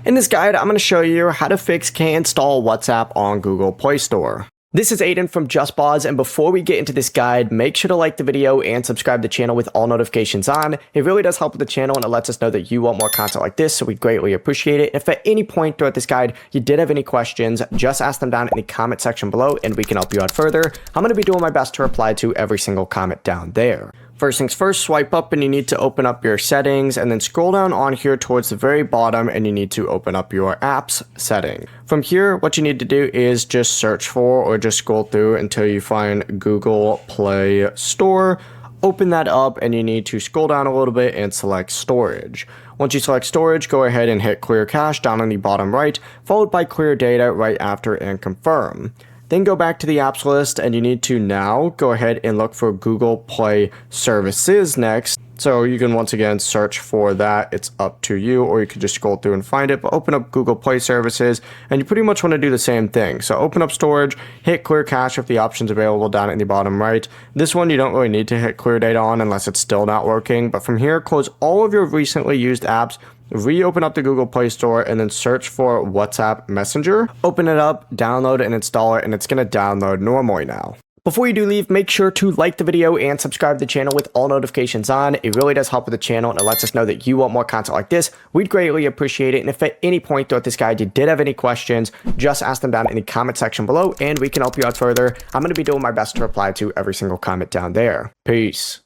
In this guide, I'm going to show you how to fix can't install WhatsApp on Google Play Store. This is Aiden from JustBoz, and before we get into this guide, make sure to like the video and subscribe to the channel with all notifications on. It really does help with the channel and it lets us know that you want more content like this, so we greatly appreciate it. If at any point throughout this guide you did have any questions, just ask them down in the comment section below and we can help you out further. I'm going to be doing my best to reply to every single comment down there. First things first, swipe up and you need to open up your settings, and then scroll down on here towards the very bottom and you need to open up your apps setting. From here, what you need to do is just search for or just scroll through until you find Google Play Store. Open that up and you need to scroll down a little bit and select storage. Once you select storage, go ahead and hit clear cache down on the bottom right, followed by clear data right after and confirm. Then go back to the apps list and you need to now go ahead and look for Google Play Services next. So you can once again search for that. It's up to you, or you could just scroll through and find it, but open up Google Play Services and you pretty much want to do the same thing. So open up storage, hit clear cache if the option's available down in the bottom right. This one you don't really need to hit clear data on unless it's still not working, but from here close all of your recently used apps, reopen up the Google Play Store and then search for WhatsApp Messenger. Open it up, download it and install it, and it's going to download normally now. Before you do leave, make sure to like the video and subscribe to the channel with all notifications on. It really does help with the channel and it lets us know that you want more content like this. We'd greatly appreciate it. And if at any point throughout this guide you did have any questions, just ask them down in the comment section below and we can help you out further. I'm going to be doing my best to reply to every single comment down there. Peace.